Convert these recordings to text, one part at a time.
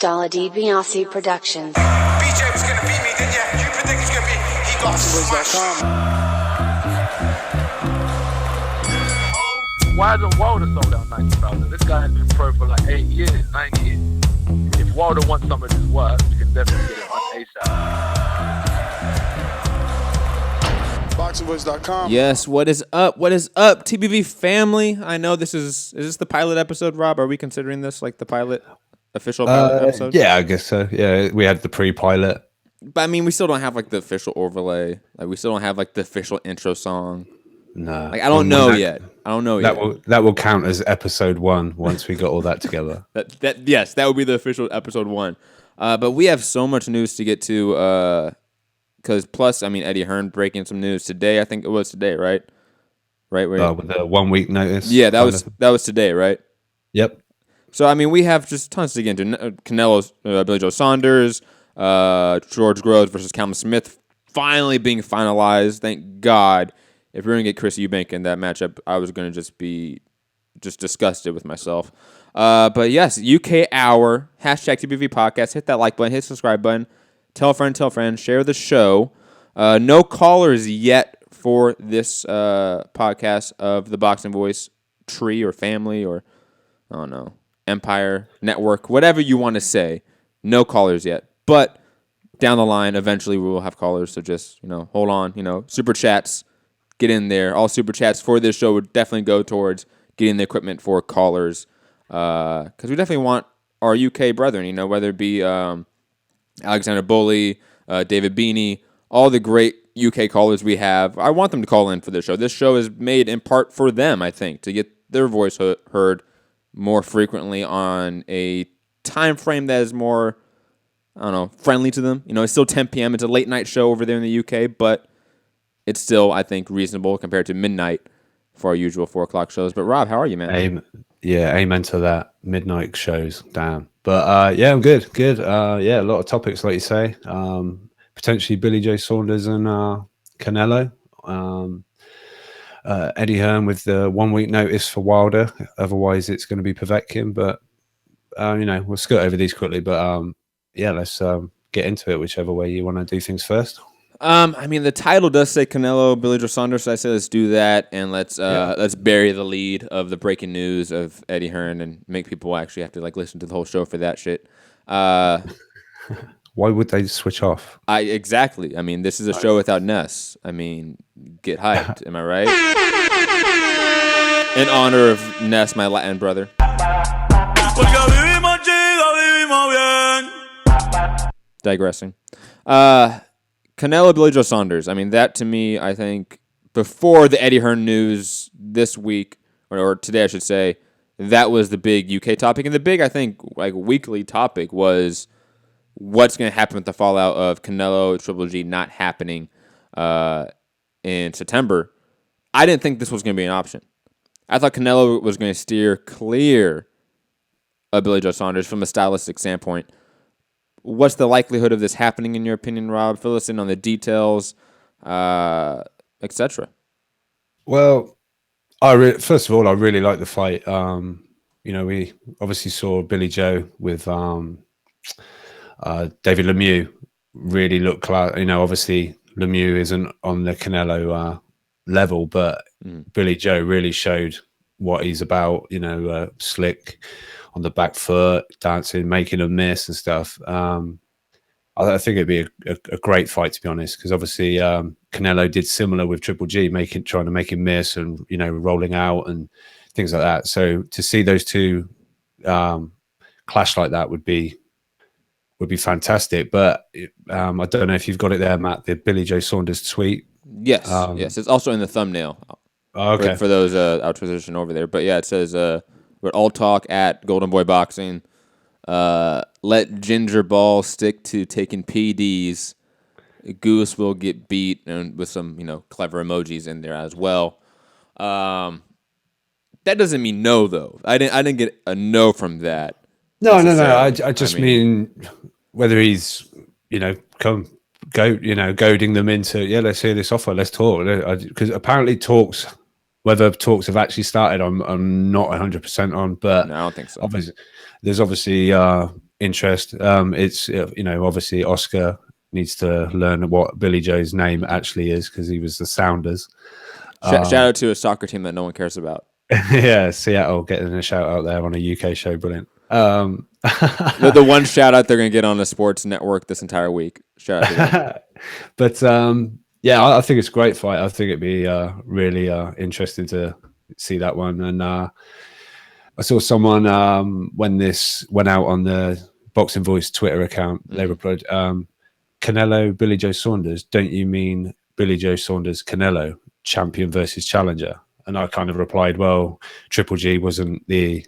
Dollar DiBiase Productions. BJ was gonna beat me, didn't you? You predict he's gonna beat me. He got smashed. Why hasn't Wilder sold out 90,000? This guy has been pro for like 8 years, 9 years. If Wilder wants some of his work, we can definitely get it on ASAP. Thaboxingvoice.com. Yes, what is up? What is up, TBV family? I know this is this the pilot episode, Rob? Are we considering this like the pilot, official pilot episode? Yeah, I guess so. Yeah, we had the pre-pilot. But I mean, we still don't have like the official overlay. Like we still don't have like the official intro song. No. Like I don't know yet. I don't know yet. That will count as episode 1 once we got all that together. Yes, that would be the official episode 1. But we have so much news to get to. Because plus, I mean, Eddie Hearn breaking some news today. I think it was today, right? Right. With the 1 week notice. Yeah, that was today, right? Yep. So I mean, we have just tons to get into. Canelo's Billy Joe Saunders, George Groves versus Callum Smith finally being finalized. Thank God. If we were gonna get Chris Eubank in that matchup, I was gonna just be disgusted with myself. But yes, UK Hour #TBV Podcast. Hit that like button. Hit the subscribe button. Tell a friend, share the show. No callers yet for this podcast of the Boxing Voice tree or family or, I don't know, empire, network, whatever you want to say. No callers yet. But down the line, eventually we will have callers. So just, hold on. Super chats, get in there. All super chats for this show would definitely go towards getting the equipment for callers. Because we definitely want our UK brethren, whether it be... Alexander Bully, David Beanie, all the great UK callers we have. I want them to call in for this show. This show is made in part for them, I think, to get their voice heard more frequently on a time frame that is more, friendly to them. It's still 10 p.m. It's a late night show over there in the UK, but it's still, I think, reasonable compared to midnight for our usual 4 o'clock shows. But Rob, how are you, man? Amen to that. Midnight shows, damn. But I'm good. A lot of topics, like you say. Potentially Billy Joe Saunders and Canelo. Eddie Hearn with the 1 week notice for Wilder. Otherwise, it's going to be Povetkin. But we'll skirt over these quickly. But let's get into it. Whichever way you want to do things first. I mean, the title does say Canelo, Billy Joe Saunders. So I say let's do that, and let's bury the lead of the breaking news of Eddie Hearn and make people actually have to listen to the whole show for that shit. Why would they switch off? Exactly. I mean, this is a show without Ness. I mean, get hyped. Am I right? In honor of Ness, my Latin brother. Digressing. Canelo, Billy Joe Saunders. I mean, that to me, I think, before the Eddie Hearn news this week, or today I should say, that was the big UK topic. And the big, I think, weekly topic was what's going to happen with the fallout of Canelo Triple G not happening in September. I didn't think this was going to be an option. I thought Canelo was going to steer clear of Billy Joe Saunders from a stylistic standpoint. What's the likelihood of this happening, in your opinion, Rob? Fill us in on the details, etc. Well, first of all, I really like the fight. We obviously saw Billy Joe with David Lemieux really look class. Obviously Lemieux isn't on the Canelo level, but Billy Joe really showed what he's about. Slick on the back foot, dancing, making a miss and stuff. I think it'd be a great fight, to be honest, because obviously Canelo did similar with Triple G, trying to make him miss and rolling out and things like that. So to see those two clash like that would be fantastic. But I don't know if you've got it there, Matt. The Billy Joe Saunders tweet. Yes, yes, it's also in the thumbnail. Okay, for those out position over there. But yeah, it says. We're all talk at Golden Boy Boxing. Let Ginger Ball stick to taking PDs. Goose will get beat, and with some clever emojis in there as well. That doesn't mean no though. I didn't get a no from that. No. I just mean whether he's goading them into let's hear this offer, let's talk, because apparently whether talks have actually started, I'm not 100% on, but no, I don't think so. There's obviously interest. It's obviously Oscar needs to learn what Billy Joe's name actually is because he was the Sounders. Shout out to a soccer team that no one cares about. Yeah, Seattle getting a shout out there on a UK show, brilliant. The one shout out they're gonna get on the sports network this entire week. Shout out to them. But I think it's a great fight. I think it'd be really interesting to see that one. And I saw someone when this went out on the Boxing Voice Twitter account, they replied, Canelo, Billy Joe Saunders, don't you mean Billy Joe Saunders, Canelo, champion versus challenger? And I kind of replied, well, Triple G wasn't the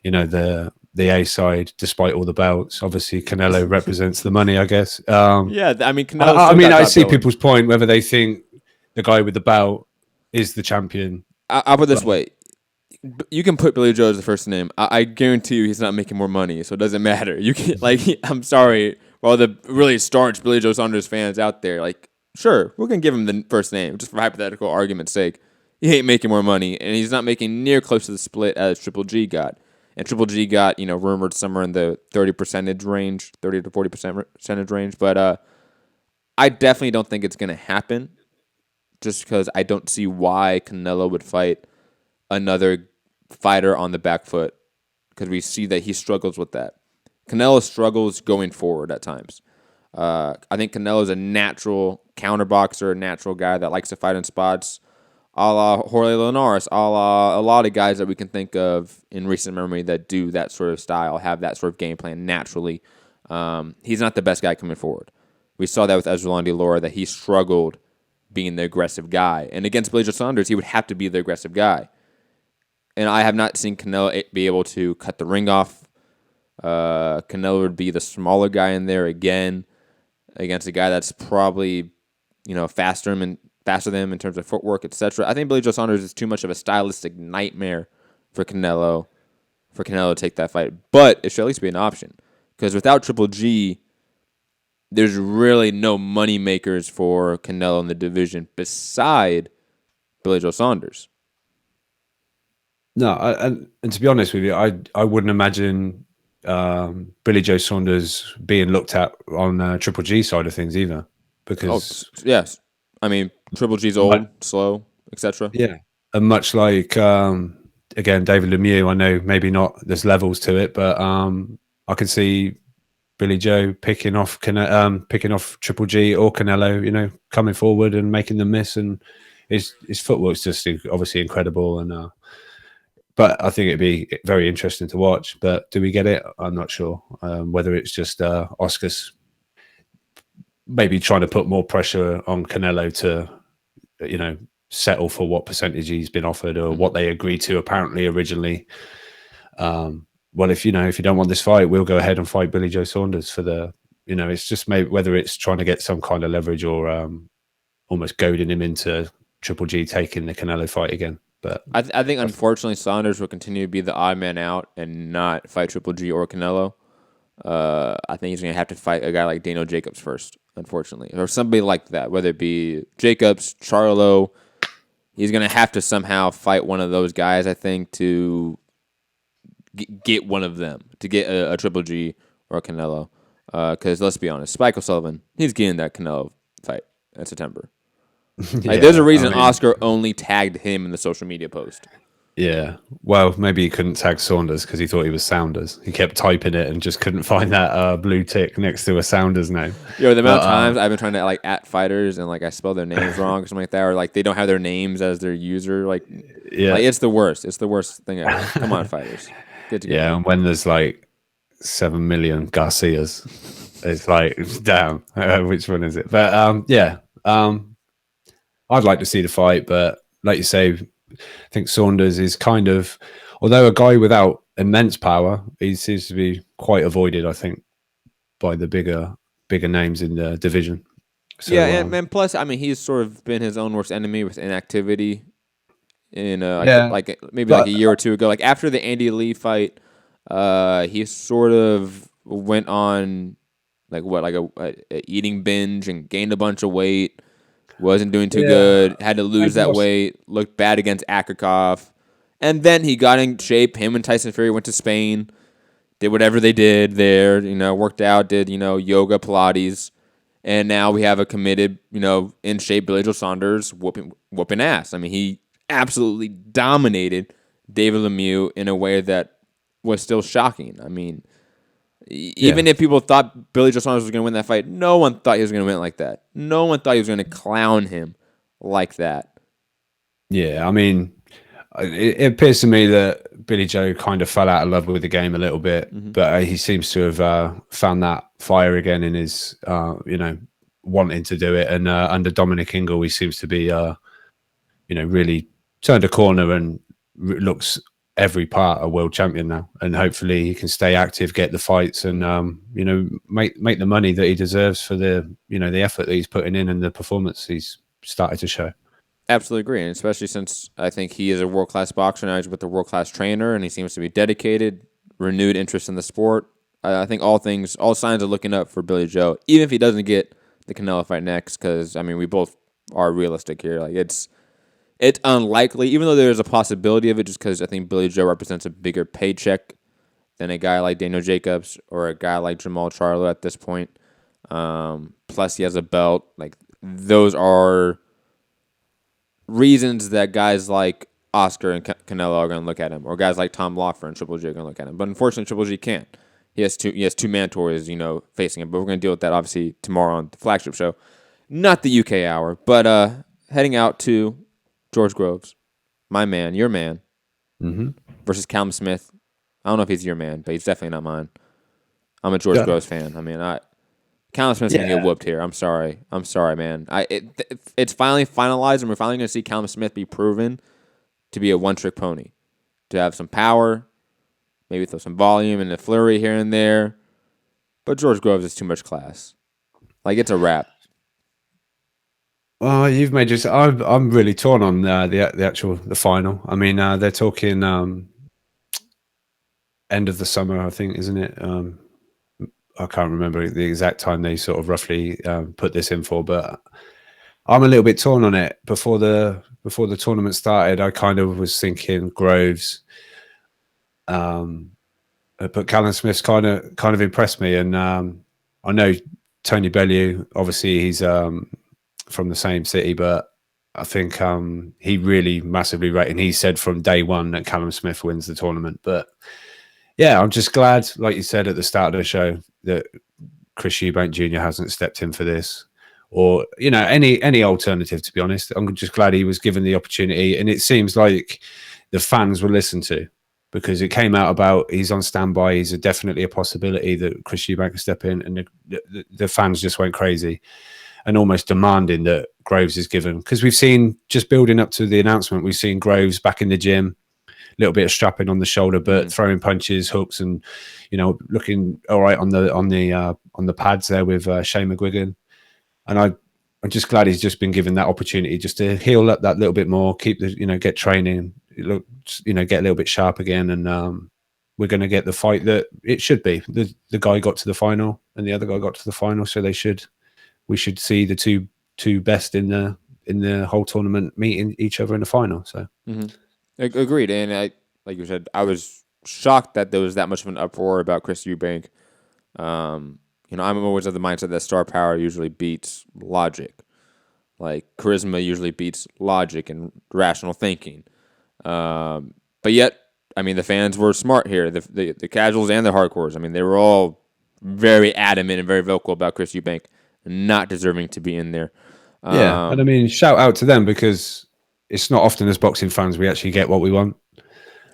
A side, despite all the belts. Obviously, Canelo represents the money, I guess. Yeah, I mean, I see people's point, whether they think the guy with the belt is the champion. I'll put it this way. You can put Billy Joe as the first name. I guarantee you he's not making more money, so it doesn't matter. You can I'm sorry, for all the really staunch Billy Joe Saunders fans out there, sure, we're going to give him the first name, just for hypothetical argument's sake. He ain't making more money, and he's not making near close to the split as Triple G got. And Triple G got, rumored somewhere in the 30% range, 30 to 40% range. But I definitely don't think it's going to happen just because I don't see why Canelo would fight another fighter on the back foot because we see that he struggles with that. Canelo struggles going forward at times. I think Canelo is a natural counterboxer, a natural guy that likes to fight in spots, a la Jorge Linares, a lot of guys that we can think of in recent memory that do that sort of style, have that sort of game plan naturally. He's not the best guy coming forward. We saw that with Ezralandi Lara, that he struggled being the aggressive guy. And against Billy Joe Saunders, he would have to be the aggressive guy. And I have not seen Canelo be able to cut the ring off. Canelo would be the smaller guy in there again against a guy that's probably, faster than him in terms of footwork, etc. I think Billy Joe Saunders is too much of a stylistic nightmare for Canelo to take that fight. But it should at least be an option. Because without Triple G, there's really no money makers for Canelo in the division beside Billy Joe Saunders. No, and to be honest with you, I wouldn't imagine Billy Joe Saunders being looked at on Triple G side of things either. Because yes, I mean Triple G's old, slow, etc. Yeah, and much like again David Lemieux, I know maybe not. There's levels to it, but I can see Billy Joe picking off Triple G or Canelo, coming forward and making them miss, and his footwork's just obviously incredible. And but I think it'd be very interesting to watch. But do we get it? I'm not sure. Whether it's just Oscar's maybe trying to put more pressure on Canelo to, settle for what percentage he's been offered or what they agreed to apparently originally. Well, if you don't want this fight, we'll go ahead and fight Billy Joe Saunders for the, it's just maybe whether it's trying to get some kind of leverage or almost goading him into Triple G taking the Canelo fight again. But I think unfortunately Saunders will continue to be the odd man out and not fight Triple G or Canelo. I think he's going to have to fight a guy like Daniel Jacobs first, unfortunately, or somebody like that, whether it be Jacobs, Charlo. He's going to have to somehow fight one of those guys, I think, to get one of them, to get a Triple G or a Canelo. Because let's be honest, Spike O'Sullivan, he's getting that Canelo fight in September. There's a reason Oscar only tagged him in the social media post. Yeah, well, maybe he couldn't tag Saunders because he thought he was Sounders. He kept typing it and just couldn't find that blue tick next to a Sounders name. The amount of times I've been trying to at fighters and I spell their names wrong or something like that, or they don't have their names as their user. It's the worst. It's the worst thing ever. Come on, fighters, get together. Yeah, and when there's 7 million Garcias, it's damn, which one is it? But I'd like to see the fight, but like you say, I think Saunders is kind of, although a guy without immense power, he seems to be quite avoided, I think, by the bigger names in the division. So, and plus, he's sort of been his own worst enemy with inactivity in maybe a year or two ago. After the Andy Lee fight, he sort of went on a eating binge and gained a bunch of weight. Wasn't doing too good. Had to lose that weight. Looked bad against Akakov. And then he got in shape. Him and Tyson Fury went to Spain. did whatever they did there, worked out, did, yoga, Pilates. And now we have a committed, in shape Billy Joe Saunders whooping ass. I mean, he absolutely dominated David Lemieux in a way that was still shocking. I mean, even if people thought Billy Joe Saunders was going to win that fight, no one thought he was going to win it like that. No one thought he was going to clown him like that. Yeah, I mean, it appears to me that Billy Joe kind of fell out of love with the game a little bit, but he seems to have found that fire again in his, wanting to do it. And under Dominic Ingle, he seems to be, really turned a corner and looks every part a world champion now. And hopefully he can stay active, get the fights, and make the money that he deserves for the the effort that he's putting in and the performance he's started to show. Absolutely agree, and especially since I think he is a world-class boxer now. He's with a world-class trainer, and he seems to be dedicated, renewed interest in the sport. I think all signs are looking up for Billy Joe, even if he doesn't get the Canelo fight next, because, I mean, we both are realistic here. Like, it's unlikely, even though there's a possibility of it, just because I think Billy Joe represents a bigger paycheck than a guy like Daniel Jacobs or a guy like Jamal Charlo at this point. Plus, he has a belt. Like, those are reasons that guys like Oscar and Canelo are going to look at him, or guys like Tom Loeffler and Triple G are going to look at him. But unfortunately, Triple G can't. He has two mandatories, facing him. But we're going to deal with that obviously tomorrow on the flagship show, not the UK hour. But heading out to George Groves, my man, your man, versus Callum Smith. I don't know if he's your man, but he's definitely not mine. I'm a George Groves fan. I mean, Callum Smith's going to get whooped here. I'm sorry, man. It's finally finalized, and we're finally going to see Callum Smith be proven to be a one-trick pony, to have some power, maybe throw some volume and a flurry here and there. But George Groves is too much class. Like, it's a wrap. Well, you've made just. I'm really torn on the final. I mean, they're talking end of the summer, I think, isn't it? I can't remember the exact time they sort of roughly put this in for, but I'm a little bit torn on it. Before the tournament started, I kind of was thinking Groves, but Callum Smith's kind of impressed me, and I know Tony Bellew. Obviously, he's from the same city, but I think he really massively rated, and he said from day one that Callum Smith wins the tournament. But yeah, I'm just glad, like you said at the start of the show, that Chris Eubank Jr. hasn't stepped in for this, or any alternative. To be honest, I'm just glad he was given the opportunity, and it seems like the fans will listen to, because it came out about he's on standby. He's definitely a possibility that Chris Eubank can step in, and the fans just went crazy and almost demanding that Groves is given, because we've seen, just building up to the announcement, we've seen Groves back in the gym. Little bit of strapping on the shoulder, but throwing punches, hooks, and looking all right on the pads there with Shane McGuigan. And I'm just glad he's just been given that opportunity just to heal up that little bit more, keep the get training, get a little bit sharp again, and we're going to get the fight that it should be. The guy got to the final, and the other guy got to the final, so we should see the two best in the whole tournament meeting each other in the final. So. Agreed, and like you said, I was shocked that there was that much of an uproar about Chris Eubank. I'm always of the mindset that star power usually beats logic, like charisma usually beats logic and rational thinking. But yet, I mean, the fans were smart here. The casuals and the hardcores. I mean, they were all very adamant and very vocal about Chris Eubank not deserving to be in there. Yeah, and I mean, shout out to them, because it's not often as boxing fans we actually get what we want.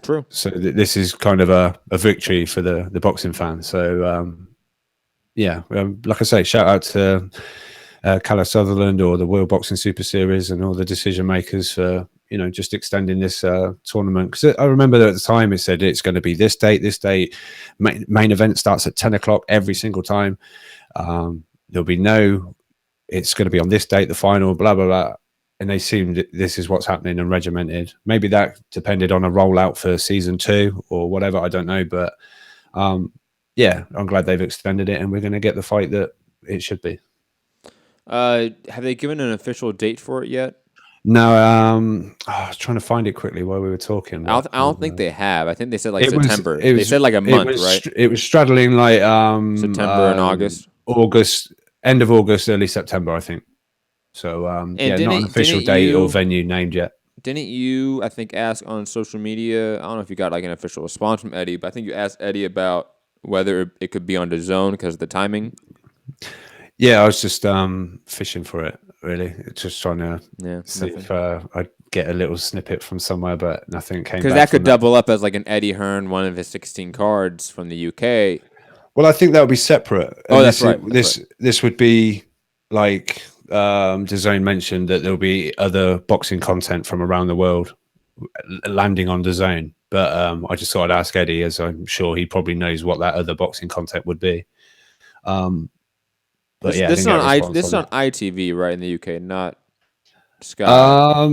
True. So this is kind of a victory for the boxing fans. So like I say, shout out to Callum Sutherland or the World Boxing Super Series and all the decision makers for just extending this tournament. Because I remember that at the time it said it's going to be this date. Main event starts at 10 o'clock every single time. There'll be it's going to be on this date, the final, blah blah blah. And they seemed this is what's happening and regimented. Maybe that depended on a rollout for season 2 or whatever. I don't know. But I'm glad they've extended it, and we're going to get the fight that it should be. Have they given an official date for it yet? No, I was trying to find it quickly while we were talking. I don't think they have. I think they said like It was. September. It They was. said like a month, right? It was straddling like September and August. August, end of August, early September, I think. So And yeah, not an official didn't date or you- venue named yet. Didn't you, I think, ask on social media? I don't know if you got like an official response from Eddie, but I think you asked Eddie about whether it could be on the zone because of the timing. Yeah, I was just fishing for it, really. Just trying to see nothing. if I'd get a little snippet from somewhere, but nothing came back. Because that could from double up as like an Eddie Hearn, one of his 16 cards from the UK. Well, I think that would be separate. Oh, that's right. This would be like DAZN mentioned that there'll be other boxing content from around the world landing on DAZN. But I just thought I'd ask Eddie, as I'm sure he probably knows what that other boxing content would be. But This is on ITV, right, in the UK, not Sky.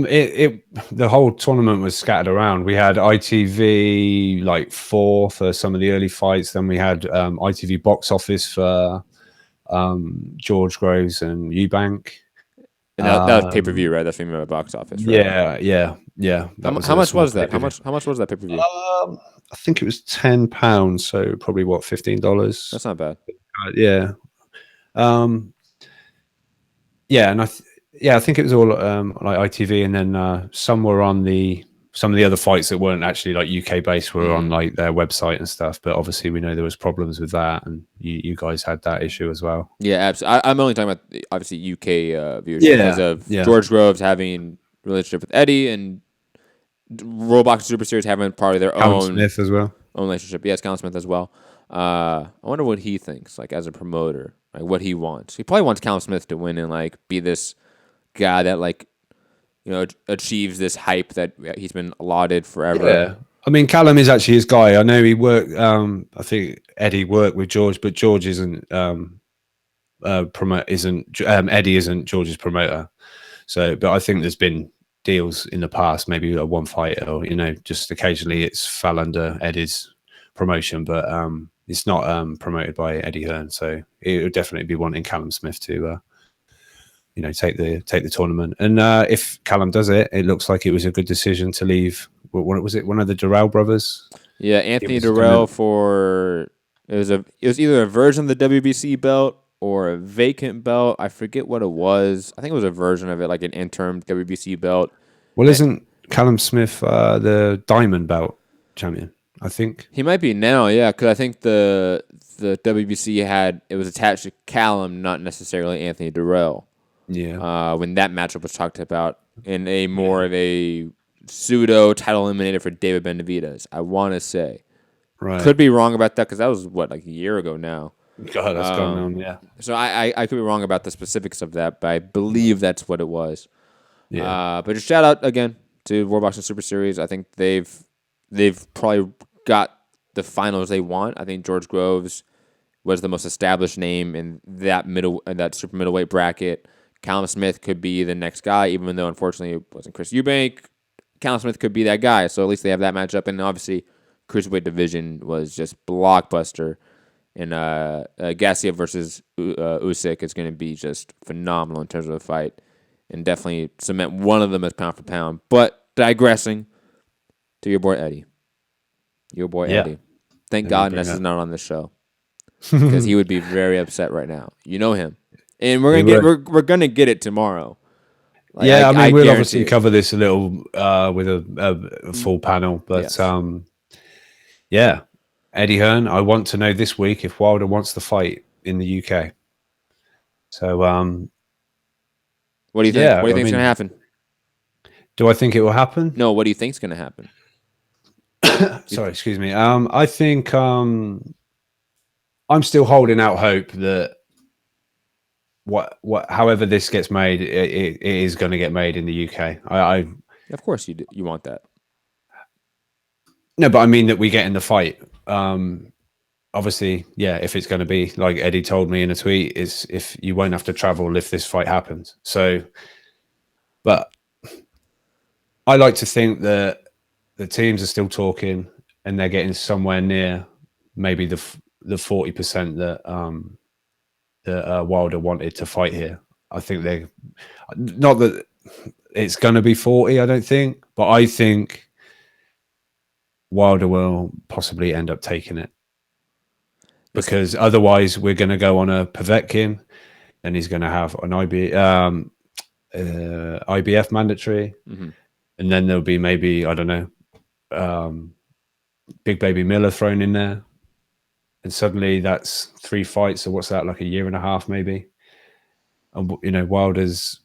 The whole tournament was scattered around. We had ITV like 4 for some of the early fights. Then we had ITV box office for George Groves and Eubank. And that was pay-per-view, right? That's what you mean by box office, right? Yeah. How much was that? How much was that pay-per-view? I think it was £10, so probably what, $15. That's not bad. Yeah. And I think it was all like ITV, and then some were on some of the other fights that weren't actually like UK based were on like their website and stuff. But obviously, we know there was problems with that, and you guys had that issue as well. Yeah, absolutely. I'm only talking about obviously UK viewers because of George Groves having a relationship with Eddie and World Boxing Super Series having part of their Callum Smith as well. Own relationship. Yes, Callum Smith as well. I wonder what he thinks, like as a promoter, like what he wants. He probably wants Callum Smith to win and like be this guy that like achieves this hype that he's been allotted forever. Yeah, I mean Callum is actually his guy. I know he worked. I think Eddie worked with George, but George isn't Eddie isn't George's promoter. So, but I think there's been deals in the past, maybe a one fight, or just occasionally it's fell under Eddie's promotion, but it's not promoted by Eddie Hearn. So it would definitely be wanting Callum Smith to take the tournament. And if Callum does it, it looks like it was a good decision to leave. What was it? One of the Durrell brothers? Yeah, Anthony Durrell it was either a version of the WBC belt or a vacant belt. I forget what it was. I think it was a version of it, like an interim WBC belt. Well, isn't Callum Smith the diamond belt champion? I think he might be now. Yeah, because I think the WBC it was attached to Callum, not necessarily Anthony Durrell. Yeah. When that matchup was talked about in a more of a pseudo title eliminator for David Benavidez, I want to say. Right. Could be wrong about that because that was like a year ago now. God, that's going on. Yeah. So I could be wrong about the specifics of that, but I believe that's what it was. Yeah. But just shout out again to World Boxing Super Series. I think they've probably got the finals they want. I think George Groves was the most established name in that super middleweight bracket. Callum Smith could be the next guy, even though unfortunately it wasn't Chris Eubank. Callum Smith could be that guy, so at least they have that matchup. And obviously, cruiserweight division was just blockbuster. And Gassiev versus Usyk is going to be just phenomenal in terms of the fight, and definitely cement one of them as pound for pound. But digressing to your boy Eddie, Eddie. Thank God Ness is not on this show because he would be very upset right now. You know him. And we're gonna get it tomorrow. Like, I mean, we'll obviously cover this a little with a full panel, but yes. Eddie Hearn. I want to know this week if Wilder wants the fight in the UK. So, what do you think? What do you think is gonna happen? Do I think it will happen? No. What do you think is gonna happen? Sorry, excuse me. I think I'm still holding out hope that. However this gets made, it is going to get made in the UK. Of course you want that. No, but I mean that we get in the fight. Obviously, if it's going to be like Eddie told me in a tweet, is if you won't have to travel if this fight happens. So, but I like to think that the teams are still talking and they're getting somewhere near maybe the 40% that Wilder wanted to fight here. I think they're not that it's going to be 40, I don't think. But I think Wilder will possibly end up taking it. Because otherwise we're going to go on a Povetkin, and he's going to have an IBF mandatory. Mm-hmm. And then there'll be maybe, I don't know, Big Baby Miller thrown in there. And suddenly that's 3 fights. So what's that, like a year and a half maybe? And, you know, Wilder's,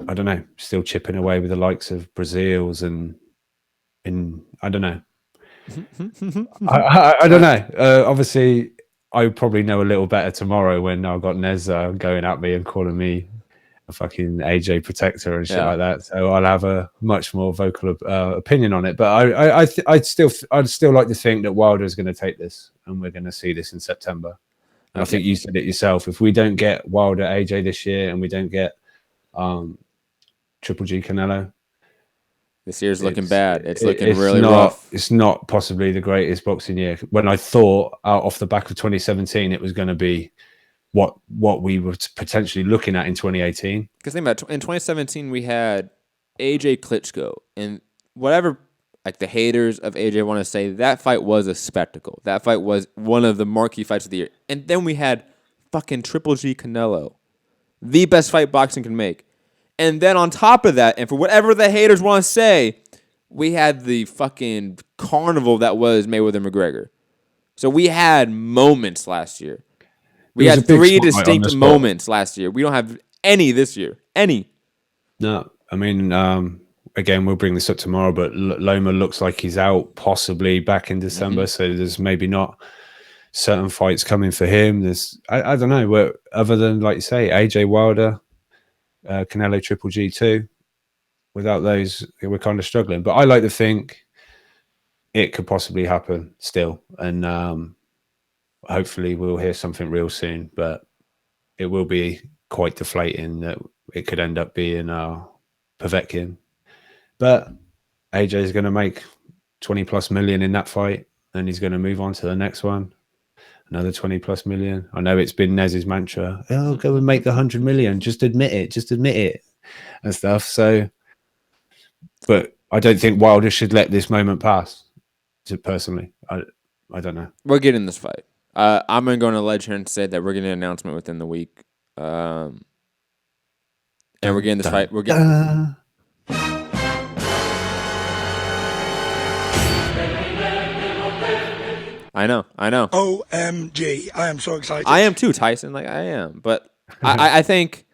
I don't know, still chipping away with the likes of Brazils and I don't know. I don't know. Obviously, I probably know a little better tomorrow when I've got Neza going at me and calling me a fucking AJ protector and shit like that. So I'll have a much more vocal opinion on it. But I'd still like to think that Wilder is going to take this, and we're going to see this in September. And I think you said it yourself. If we don't get Wilder AJ this year, and we don't get Triple G Canelo, this year's looking bad. It's looking really rough. It's not possibly the greatest boxing year. When I thought off the back of 2017, it was going to be what we were potentially looking at in 2018. Because think about it, in 2017, we had AJ Klitschko, and whatever like the haters of AJ want to say, that fight was a spectacle. That fight was one of the marquee fights of the year. And then we had fucking Triple G Canelo, the best fight boxing can make. And then on top of that, and for whatever the haters want to say, we had the fucking carnival that was Mayweather McGregor. So we had moments last year. We had 3 distinct moments last year. We don't have any this year. Any. No, I mean, again, we'll bring this up tomorrow, but Loma looks like he's out possibly back in December. So there's maybe not certain fights coming for him. There's, I don't know, other than, like you say, AJ Wilder, Canelo Triple G 2. Without those, we're kind of struggling. But I like to think it could possibly happen still. And hopefully we'll hear something real soon. But it will be quite deflating that it could end up being Povetkin. But AJ is going to make 20 plus million in that fight. And he's going to move on to the next one. Another 20 plus million. I know it's been Nez's mantra. Oh, go and make the 100 million. Just admit it. Just admit it. And stuff. So, but I don't think Wilder should let this moment pass. Personally, I don't know. We're getting this fight. I'm going to go on a ledge here and say that we're getting an announcement within the week. And we're getting this fight. We're getting. I know. OMG. I am so excited. I am too, Tyson. Like, I am. But I think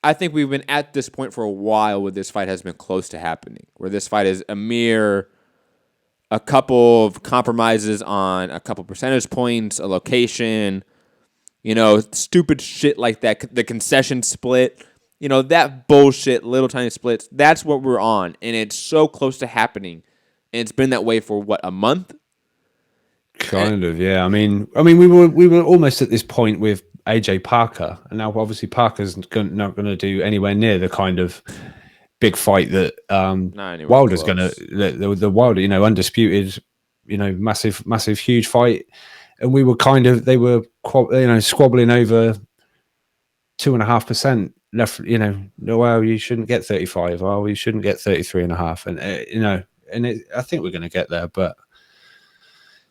I think we've been at this point for a while where this fight has been close to happening, where this fight is a couple of compromises on a couple percentage points, a location, stupid shit like that, the concession split, that bullshit, little tiny splits. That's what we're on, and it's so close to happening. And it's been that way for what, a month? Kind of, yeah. I mean, we were almost at this point with AJ Parker, and now obviously Parker's not going to do anywhere near the kind of big fight that Wilder's going to. The Wilder, undisputed, massive, huge fight, and we were they were squabbling over 2.5% left. Well, you shouldn't get 35. Well, you shouldn't get 33.5, and And I think we're going to get there, but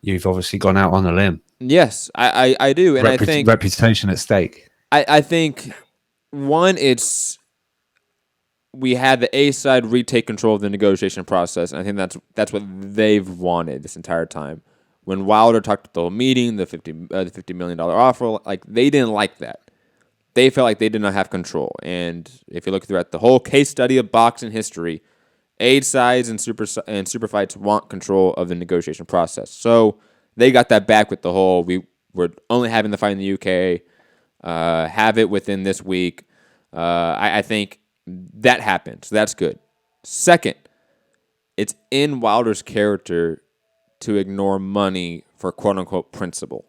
you've obviously gone out on a limb. Yes, I do, and I think reputation at stake. I think one, we had the A side retake control of the negotiation process, and I think that's what they've wanted this entire time. When Wilder talked at the whole meeting, the $50 million offer, like they didn't like that. They felt like they did not have control, and if you look throughout the whole case study of boxing history, A sides and super fights want control of the negotiation process. So they got that back with the whole, we're only having the fight in the UK, have it within this week. I think that happened, so that's good. Second, it's in Wilder's character to ignore money for quote-unquote principle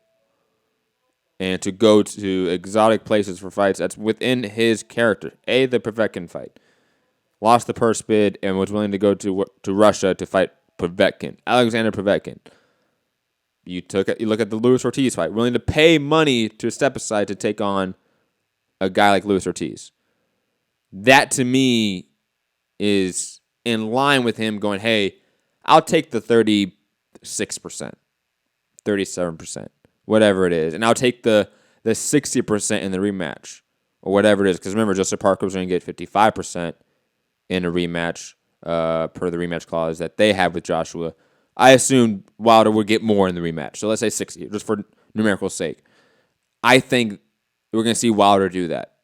and to go to exotic places for fights. That's within his character. The Povetkin fight. Lost the purse bid and was willing to go to Russia to fight Povetkin, Alexander Povetkin. You look at the Luis Ortiz fight, willing to pay money to step aside to take on a guy like Luis Ortiz. That to me is in line with him going, hey, I'll take the 36%, 37%, whatever it is, and I'll take the 60% in the rematch or whatever it is. Because remember, Joseph Parker was going to get 55% in a rematch per the rematch clause that they have with Joshua. I assume Wilder would get more in the rematch. So let's say 60, just for numerical sake. I think we're going to see Wilder do that.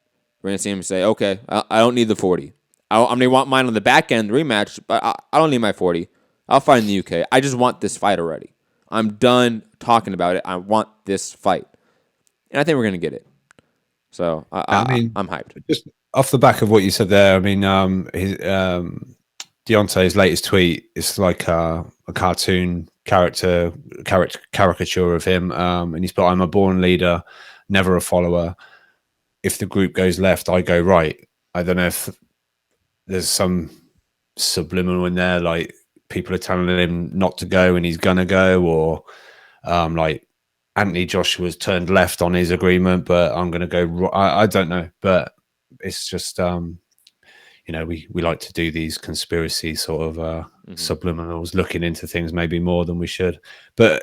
We're going to see him say, okay, I don't need the 40. I'm going to want mine on the back end rematch, but I don't need my 40. I'll fight in the UK. I just want this fight already. I'm done talking about it. I want this fight. And I think we're going to get it. So I'm hyped. Just off the back of what you said there, I mean, Deontay's latest tweet is like a cartoon caricature of him. And he's put, I'm a born leader, never a follower. If the group goes left, I go right. I don't know if there's some subliminal in there, like people are telling him not to go and he's gonna go, or like Anthony Joshua's turned left on his agreement, but I'm gonna go. I don't know, but it's just we like to do these conspiracy sort of subliminals, looking into things maybe more than we should. But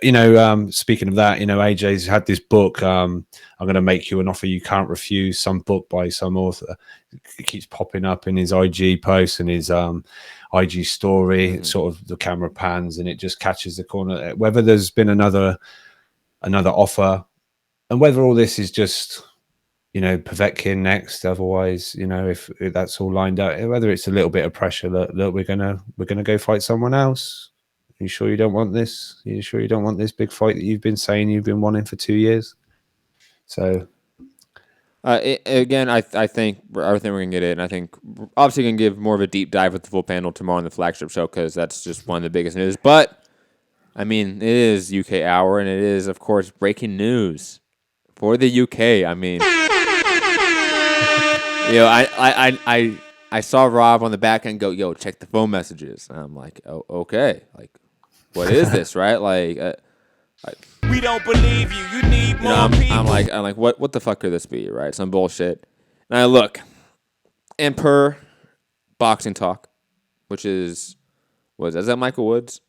speaking of that, AJ's had this book. I'm going to make you an offer you can't refuse. Some book by some author. It keeps popping up in his IG posts and his IG story. Sort of the camera pans and it just catches the corner. Whether there's been another offer, and whether all this is just Povetkin next. Otherwise, if that's all lined up, whether it's a little bit of pressure that we're gonna go fight someone else. Are you sure you don't want this? Are you sure you don't want this big fight that you've been saying you've been wanting for 2 years? So, again, I think we're gonna get it, and I think obviously gonna give more of a deep dive with the full panel tomorrow on the flagship show because that's just one of the biggest news. But I mean, it is UK hour, and it is of course breaking news for the UK. I mean. I saw Rob on the back end go, yo, check the phone messages. And I'm like, oh, okay. Like, what is this, right? Like, We don't believe you. You need more people. I'm like, what the fuck could this be, right? Some bullshit. And I look, and per Boxing Talk, which is that Michael Woods?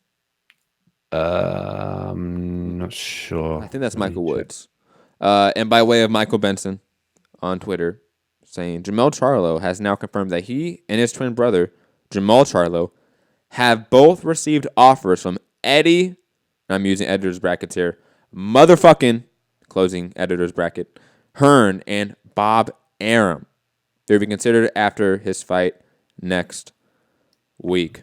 I'm not sure. I think that's Michael Woods. And by way of Michael Benson on Twitter, saying Jamel Charlo has now confirmed that he and his twin brother, Jamal Charlo, have both received offers from Eddie, and I'm using editor's brackets here, motherfucking, closing editor's bracket, Hearn and Bob Arum. They'll be considered after his fight next week.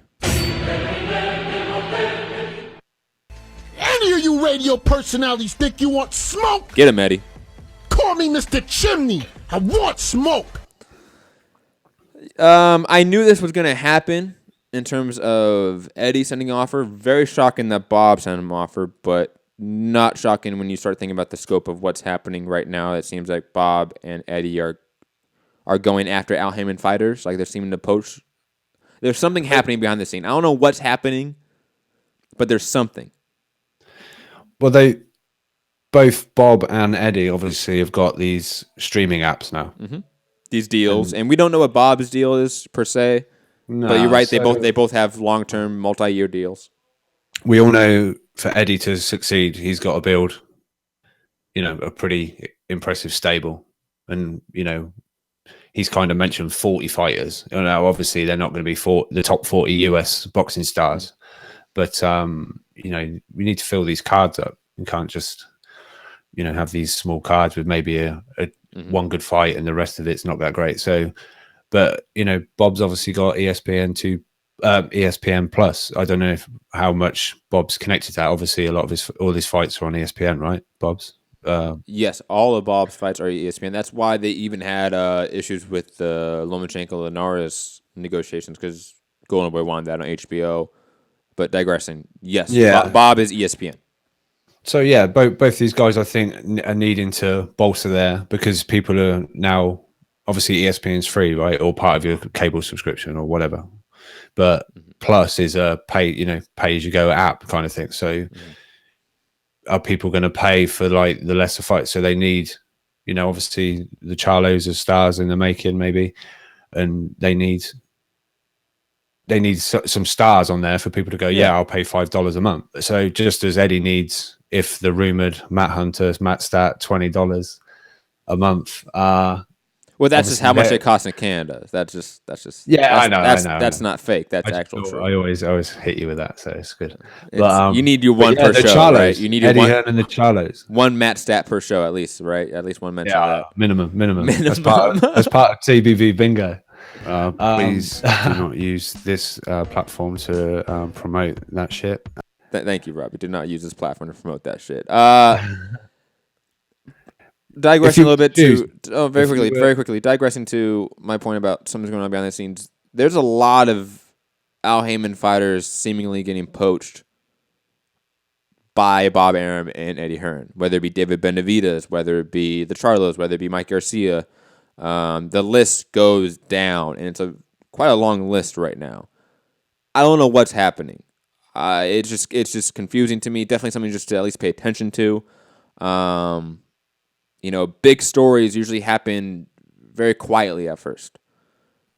Any of you radio personalities think you want smoke? Get him, Eddie. Call me Mr. Chimney. I want smoke. I knew this was going to happen in terms of Eddie sending an offer. Very shocking that Bob sent him an offer, but not shocking when you start thinking about the scope of what's happening right now. It seems like Bob and Eddie are going after Al Haymon fighters. Like they're seeming to poach. There's something happening behind the scene. I don't know what's happening, but there's something. Well, both Bob and Eddie obviously have got these streaming apps now. Mm-hmm. These deals, and we don't know what Bob's deal is per se. No, but you're right; they both have long-term, multi-year deals. We all know for Eddie to succeed, he's got to build, a pretty impressive stable, and he's kind of mentioned 40 fighters. Obviously they're not going to be the top 40 US boxing stars, but we need to fill these cards up. We can't just have these small cards with maybe a one good fight and the rest of it's not that great. So, but Bob's obviously got ESPN Plus. I don't know how much Bob's connected to that. Obviously, all his fights are on ESPN, right? Bob's. Yes, all of Bob's fights are ESPN. That's why they even had issues with the Lomachenko-Linares negotiations because Golden Boy wanted that on HBO. But digressing, yes, yeah. Bob is ESPN. So yeah, both these guys I think are needing to bolster there because people are now obviously ESPN's free, right, or part of your cable subscription or whatever. But Plus is a pay as you go app kind of thing. So are people going to pay for like the lesser fights? So they need You know, obviously the Charlos are stars in the making, maybe, and they need some stars on there for people to go, yeah, I'll pay $5 a month. So just as Eddie needs, if the rumored Matt Hunter, Matt Stat, $20 a month. Well, that's just how much it costs in Canada. That's just. Yeah, I know. That's not fake. That's actual true. I always hit you with that, so it's good. You need your one per show, Charlos, right? You need Eddie Hearn and the Charlos. One Matt Stat per show, at least, right? At least one mention of that. Minimum. That's part of TBV bingo. Please do not use this platform to promote that shit. Thank you, Robbie. Do not use this platform to promote that shit. Digressing a little bit very quickly. Digressing to my point about something's going on behind the scenes. There's a lot of Al Heyman fighters seemingly getting poached by Bob Arum and Eddie Hearn, whether it be David Benavidez, whether it be the Charlos, whether it be Mike Garcia. The list goes down, and it's quite a long list right now. I don't know what's happening. It's just confusing to me. Definitely something just to at least pay attention to. Big stories usually happen very quietly at first.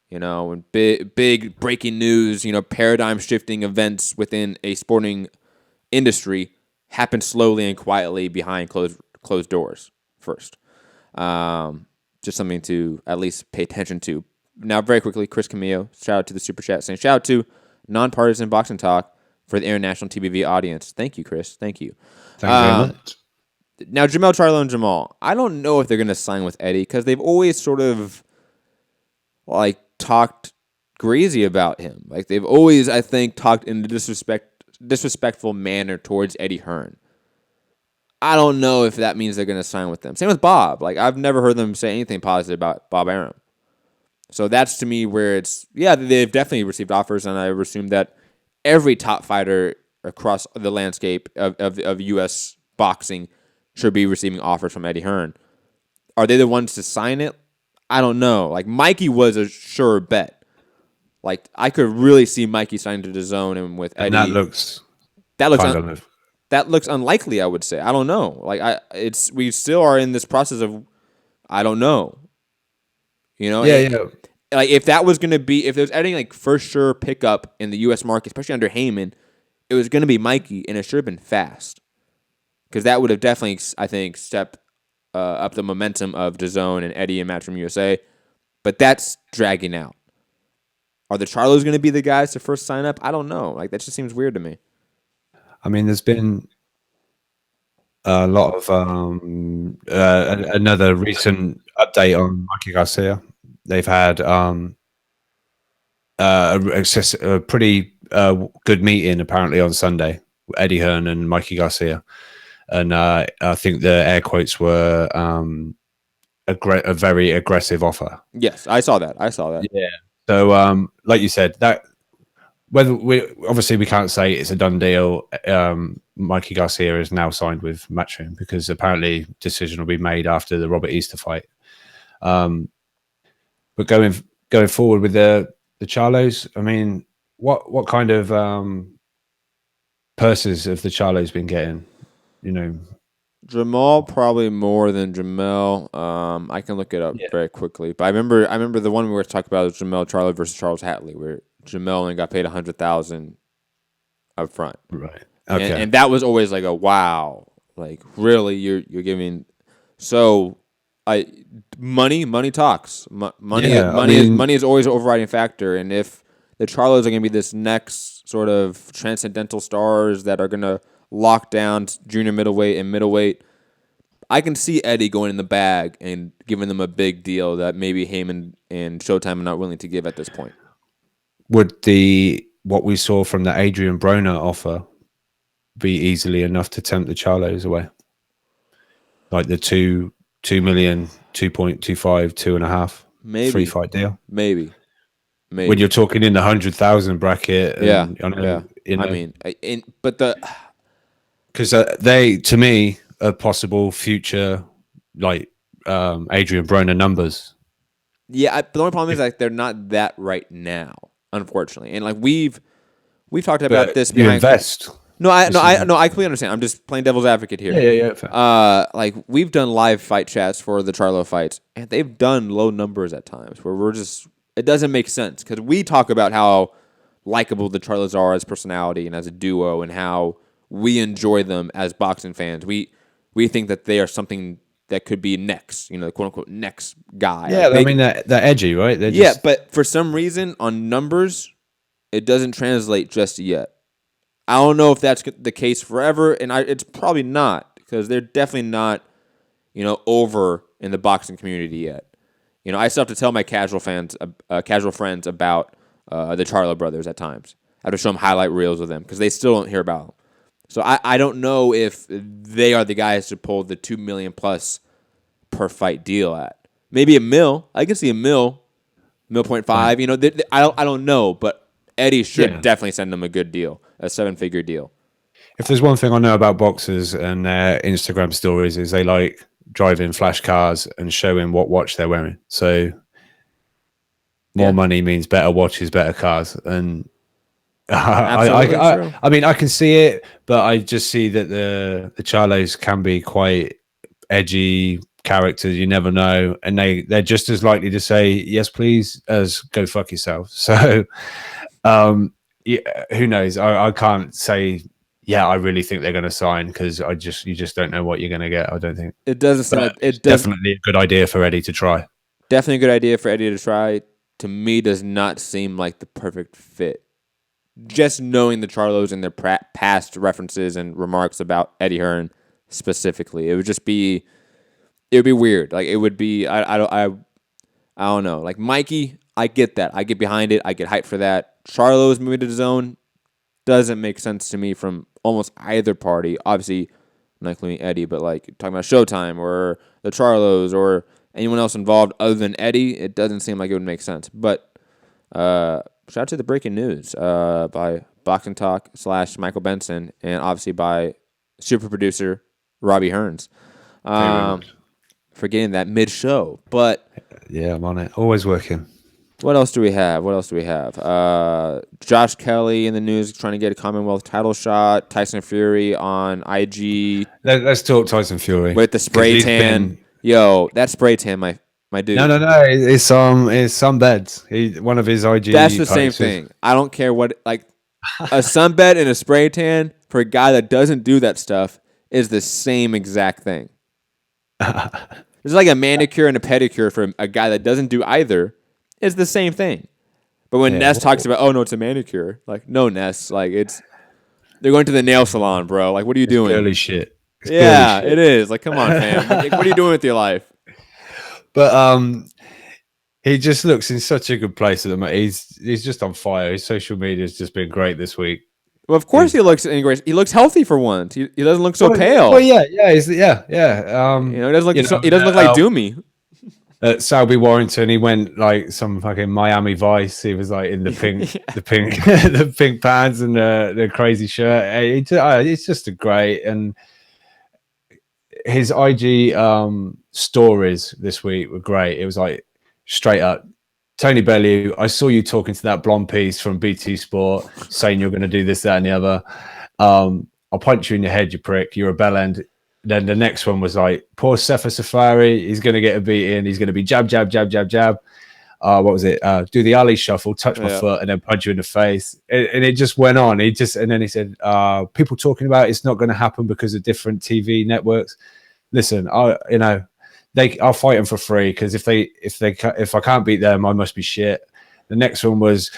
When big breaking news, paradigm shifting events within a sporting industry happen slowly and quietly behind closed doors first. Just something to at least pay attention to. Now, very quickly, Chris Camillo, shout out to the Super Chat, saying shout out to Nonpartisan Boxing Talk for the international TBV audience. Thank you, Chris. Thank you. Thank you very much. Now, Jamel Charlo and Jamal, I don't know if they're going to sign with Eddie because they've always sort of talked greasy about him. Like they've always, I think, talked in a disrespectful manner towards Eddie Hearn. I don't know if that means they're going to sign with them. Same with Bob. Like I've never heard them say anything positive about Bob Arum. So that's to me where it's, they've definitely received offers, and I assume that every top fighter across the landscape of U.S. boxing should be receiving offers from Eddie Hearn. Are they the ones to sign it? I don't know. Like Mikey was a sure bet. Like I could really see Mikey signing to DAZN and with Eddie. And that looks unlikely, I would say. I don't know. We still are in this process of I don't know. Like if that was gonna be, if there was any for sure pickup in the U.S. market, especially under Heyman, it was gonna be Mikey, and it should have been fast. Because that would have definitely, I think, stepped up the momentum of DAZN and Eddie and Matchroom USA. But that's dragging out. Are the Charlos going to be the guys to first sign up? I don't know. That just seems weird to me. I mean, there's been a lot of another recent update on Mikey Garcia. They've had a pretty good meeting apparently on Sunday. Eddie Hearn and Mikey Garcia. And I think the air quotes were a very aggressive offer. Yes, I saw that. Yeah. So, like you said, that whether we can't say it's a done deal. Mikey Garcia is now signed with Matchroom because apparently decision will be made after the Robert Easter fight. But going forward with the Charlos, I mean, what kind of purses have the Charlos been getting? Jamal probably more than Jamel. I can look it up very quickly, but I remember the one we were talking about was Jamel Charlo versus Charles Hatley, where Jamel only got paid $100,000 up front. Right. Okay. And that was always like a wow, like really you're giving. So money talks. Money is always an overriding factor, and if the Charlos are going to be this next sort of transcendental stars that are going to lock down junior middleweight and middleweight, I can see Eddie going in the bag and giving them a big deal that maybe Heyman and Showtime are not willing to give at this point. Would what we saw from the Adrian Broner offer be easily enough to tempt the Charlos away? Like the 2 million, 2.25, 2.5, maybe 3-fight deal? Maybe. When you're talking in the 100,000 bracket. Because they, to me, are possible future Adrian Broner numbers. Yeah, but the only problem is they're not that right now, unfortunately. And we've talked about this. You invest. I completely understand. I'm just playing devil's advocate here. Yeah. Fair. Like we've done live fight chats for the Charlo fights, and they've done low numbers at times where it doesn't make sense because we talk about how likable the Charlos are as personality and as a duo, and how we enjoy them as boxing fans. We think that they are something that could be next, the quote unquote next guy. Yeah, I mean they're edgy, right? But for some reason on numbers, it doesn't translate just yet. I don't know if that's the case forever, and it's probably not because they're definitely not, over in the boxing community yet. I still have to tell my casual friends about the Charlo brothers at times. I have to show them highlight reels of them because they still don't hear about them. So I don't know if they are the guys to pull the $2 million plus per fight deal at. Maybe $1 million. I can see $1 million, $1.5. I don't know, but Eddie should definitely send them a good deal. A 7-figure deal. If there's one thing I know about boxers and their Instagram stories is they like driving flash cars and showing what watch they're wearing. So more money means better watches, better cars. And I mean, I can see it, but I just see that the Charlos can be quite edgy characters. You never know. And they're just as likely to say, yes, please, as go fuck yourself. So, yeah, who knows? I can't say. Yeah, I really think they're going to sign because you just don't know what you're going to get. I don't think it doesn't seem like it's definitely a good idea for Eddie to try. Definitely a good idea for Eddie to try. To me, does not seem like the perfect fit. Just knowing the Charlos and their past references and remarks about Eddie Hearn specifically, it would be weird. Like it would be. I don't know. Like Mikey, I get that. I get behind it. I get hyped for that. Charlo's moving to the zone doesn't make sense to me from almost either party. Obviously, not including Eddie, but like talking about Showtime or the Charlos or anyone else involved other than Eddie, it doesn't seem like it would make sense. But shout out to the breaking news by Boxing Talk / Michael Benson, and obviously by super producer Robbie Hearns. For getting that mid-show. But yeah, I'm on it. Always working. What else do we have? Josh Kelly in the news trying to get a Commonwealth title shot. Tyson Fury on IG. Let's talk Tyson Fury. With the spray tan. Yo, that spray tan, my dude. No. It's sunbeds. One of his IG. That's the same thing. I don't care what, like, a sunbed and a spray tan for a guy that doesn't do that stuff is the same exact thing. It's like a manicure and a pedicure for a guy that doesn't do either. It's the same thing. But when Ness talks about, oh, no, it's a manicure. Like, no, Ness. Like, they're going to the nail salon, bro. Like, what are you doing? Girly shit. It is. Like, come on, fam. Like, what are you doing with your life? But he just looks in such a good place at the moment. He's just on fire. His social media has just been great this week. Well, of course he looks in great. He looks healthy for once. He doesn't look so pale. Well, yeah. He doesn't look he doesn't look like Doomy. At Selby Warrington, he went like some fucking Miami Vice. He was like in the pink, the pink pants and the crazy shirt. It's just a great, and his IG stories this week were great. It was like straight up, Tony Bellew, I saw you talking to that blonde piece from BT Sport, saying you're going to do this, that, and the other. I'll punch you in your head, you prick. You're a bellend. Then the next one was like, poor Sefa Safari. He's going to get a beat in. He's going to be jab, jab, jab, jab, jab. What was it? Do the Ali shuffle, touch my foot, and then punch you in the face. And it just went on. And then he said, people talking about it's not going to happen because of different TV networks. Listen, I'll fight them for free because if I can't beat them, I must be shit. The next one was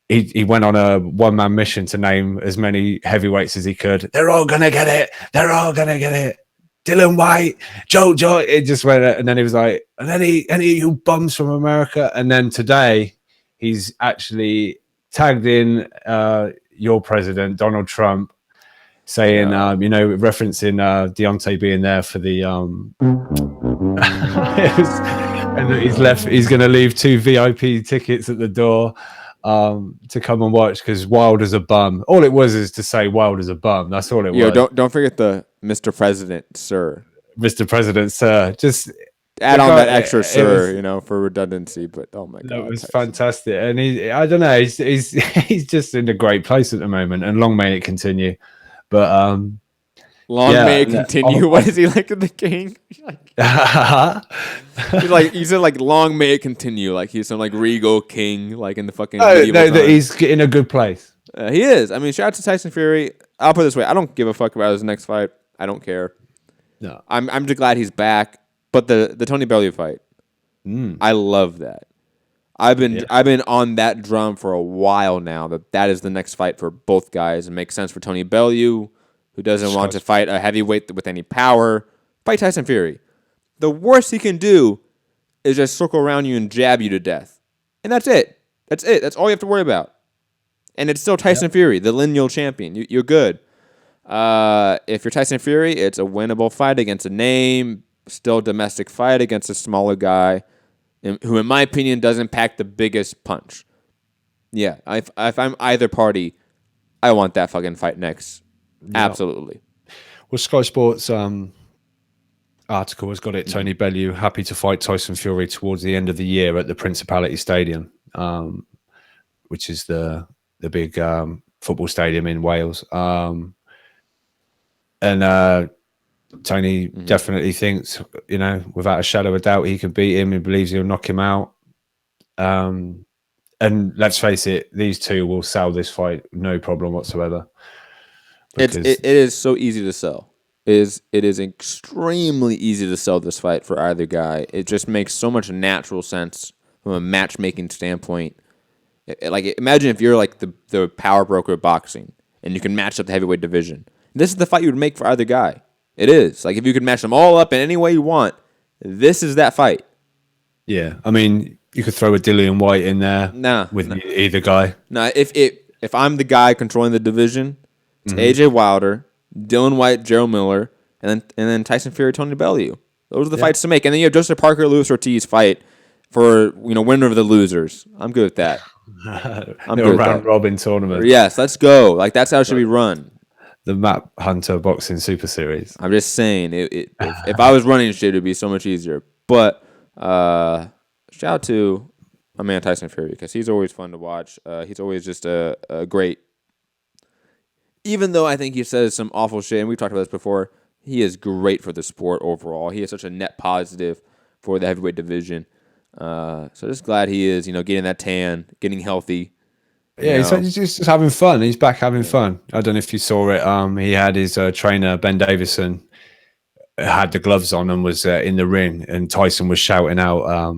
he went on a one-man mission to name as many heavyweights as he could. They're all gonna get it. They're all gonna get it. Dylan White, Joe. It just went, and then he was like, and any of you bums from America. And then today, he's actually tagged in your president, Donald Trump, saying, referencing Deontay being there for the and that he's going to leave 2 VIP tickets at the door to come and watch because Wilder's a bum. All it was is to say Wilder's a bum. That's all it was. Don't forget the Mr. President, sir. Mr. President, sir. Just add on that extra sir, for redundancy. But oh my god, that was fantastic. And I don't know, he's just in a great place at the moment. And long may it continue. But Long yeah, may it continue. What is he like to the king? He's like he said like long may it continue. Like he's some like regal king like in the fucking medieval that times. he's in a good place. He is. I mean, shout out to Tyson Fury. I'll put it this way: I don't give a fuck about his next fight. I don't care. No, I'm just glad he's back. But the Tony Bellew fight, I love that. I've been on that drum for a while now. That is the next fight for both guys. It makes sense for Tony Bellew, who doesn't want to fight a heavyweight with any power. Fight Tyson Fury. The worst he can do is just circle around you and jab you to death, and that's it. That's it. That's all you have to worry about. And it's still Tyson Fury, the lineal champion. You're good. If you're Tyson Fury, it's a winnable fight against a name, still domestic fight against a smaller guy who, in my opinion, doesn't pack the biggest punch. Yeah, if I'm either party, I want that fucking fight next. Yeah. Absolutely. Well, Sky Sports article has got it. Tony Bellew happy to fight Tyson Fury towards the end of the year at the Principality Stadium, which is the big football stadium in Wales. And Tony definitely thinks, without a shadow of a doubt, he can beat him. He believes he'll knock him out. And let's face it, these two will sell this fight no problem whatsoever. It is so easy to sell. It is extremely easy to sell this fight for either guy. It just makes so much natural sense from a matchmaking standpoint. Like, imagine if you're like the power broker of boxing and you can match up the heavyweight division. This is the fight you would make for either guy. It is. Like, if you could match them all up in any way you want, this is that fight. Yeah. I mean, you could throw a Dillian White in there with either guy. Nah, if I'm the guy controlling the division, it's AJ Wilder, Dillian White, Gerald Miller, and then Tyson Fury, Tony Bellew. Those are the fights to make. And then you have Joseph Parker, Luis Ortiz fight for, winner of the losers. I'm good with that. I'm good round robin tournament. Yes, let's go. Like, that's how it shout be run. The Matt Hunter Boxing Super Series. I'm just saying, if I was running shit, it'd be so much easier. But shout out to my man Tyson Fury, because he's always fun to watch. He's always just a great. Even though I think he says some awful shit, and we've talked about this before, he is great for the sport overall. He is such a net positive for the heavyweight division. So just glad he is, getting that tan, getting healthy. Yeah, he's just having fun. He's back having fun. I don't know if you saw it. He had his trainer, Ben Davison, had the gloves on and was in the ring, and Tyson was shouting out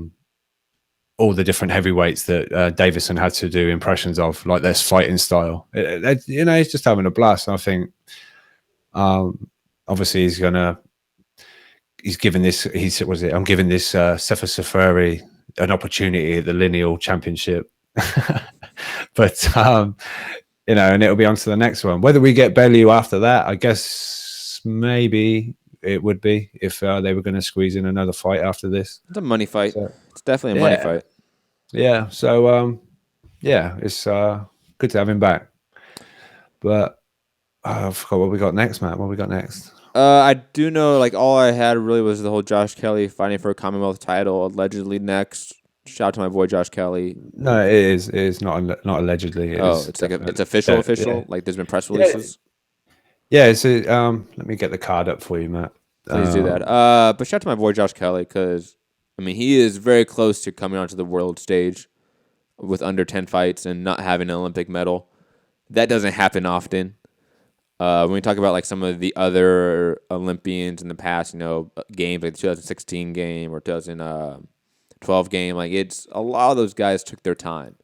all the different heavyweights that Davison had to do impressions of, like their fighting style. He's just having a blast. And I think, obviously, I'm giving this Sefa Safari an opportunity at the lineal championship. But and it'll be on to the next one. Whether we get Bellew after that, I guess maybe it would be if they were going to squeeze in another fight after this. It's a money fight. So, it's definitely a money fight. Yeah. So it's good to have him back. But I forgot what we got next, Matt. What we got next? I do know, like, all I had really was the whole Josh Kelly fighting for a Commonwealth title, allegedly next. Shout out to my boy Josh Kelly. No, it is not allegedly. It's like it's official. Yeah. Like, there's been press releases. Yeah. So let me get the card up for you, Matt. Please do that. But shout out to my boy Josh Kelly, because he is very close to coming onto the world stage with under 10 fights and not having an Olympic medal. That doesn't happen often. When we talk about like some of the other Olympians in the past, games like the 2016 game or 2012 game, like, it's a lot of those guys took their time.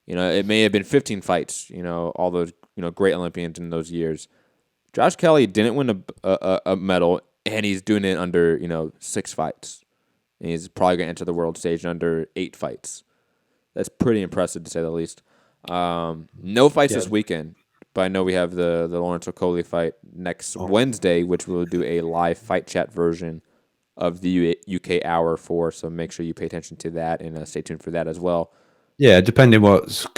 It may have been 15 fights. All those great Olympians in those years. Josh Kelly didn't win a medal, and he's doing it under 6 fights. And he's probably going to enter the world stage in under 8 fights. That's pretty impressive, to say the least. No fights this weekend. But I know we have the Lawrence Okoli fight next Wednesday, which we'll do a live fight chat version of the UK Hour for. So make sure you pay attention to that and stay tuned for that as well. Yeah, depending what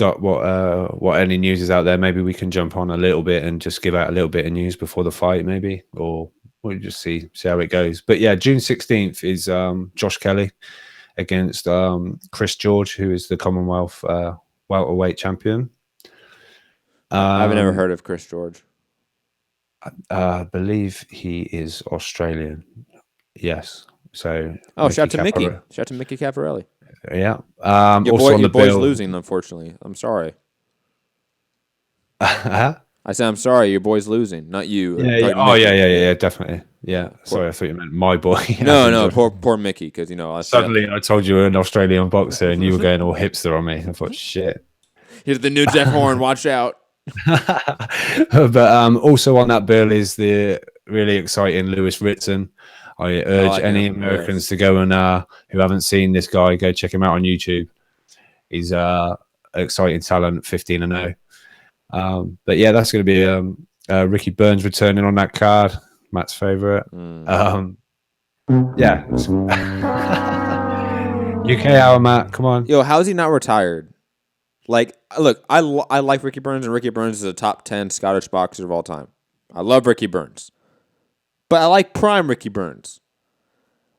any news is out there, maybe we can jump on a little bit and just give out a little bit of news before the fight, maybe, or we'll just see how it goes. But yeah, June 16th is Josh Kelly against Chris George, who is the Commonwealth welterweight champion. I've never heard of Chris George. I believe he is Australian. Yes. So. Oh, shout out to Mickey. Caparelli. Shout out to Mickey Caparelli. Yeah. Your Also boy, on your the boy's bill. losing, unfortunately. I'm sorry. Huh? I said I'm sorry. Your boy's losing, not you. I'm Yeah. talking Oh, Mickey. yeah. Definitely. Yeah. Sorry, I thought you meant my boy. No, poor Mickey, because I Suddenly, I told you were an Australian boxer, and you were going all hipster on me. I thought, shit. Here's the new Jeff Horn. Watch out. But also on that bill is the really exciting Lewis Ritson. I urge any Americans to go and who haven't seen this guy, go check him out on YouTube. He's an exciting talent, 15-0. But yeah, that's going to be Ricky Burns returning on that card. Matt's favorite. Yeah. UK hour, Matt. Come on. Yo, how's he not retired? Like, look, I like Ricky Burns, and Ricky Burns is a top 10 Scottish boxer of all time. I love Ricky Burns. But I like prime Ricky Burns.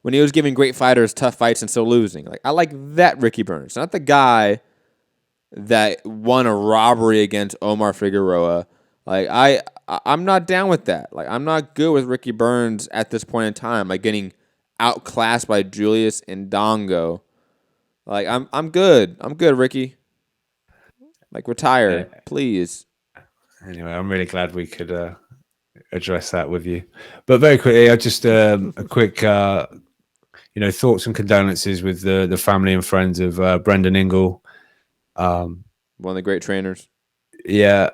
When he was giving great fighters tough fights and still losing. Like, I like that Ricky Burns. Not the guy that won a robbery against Omar Figueroa. Like, I'm not down with that. Like, I'm not good with Ricky Burns at this point in time. Like, getting outclassed by Julius Ndongo. Like, I'm good. I'm good, Ricky. Like, retire, please. Anyway, I'm really glad we could address that with you. But very quickly, I just a quick, thoughts and condolences with the family and friends of Brendan Ingle. One of the great trainers. Yeah,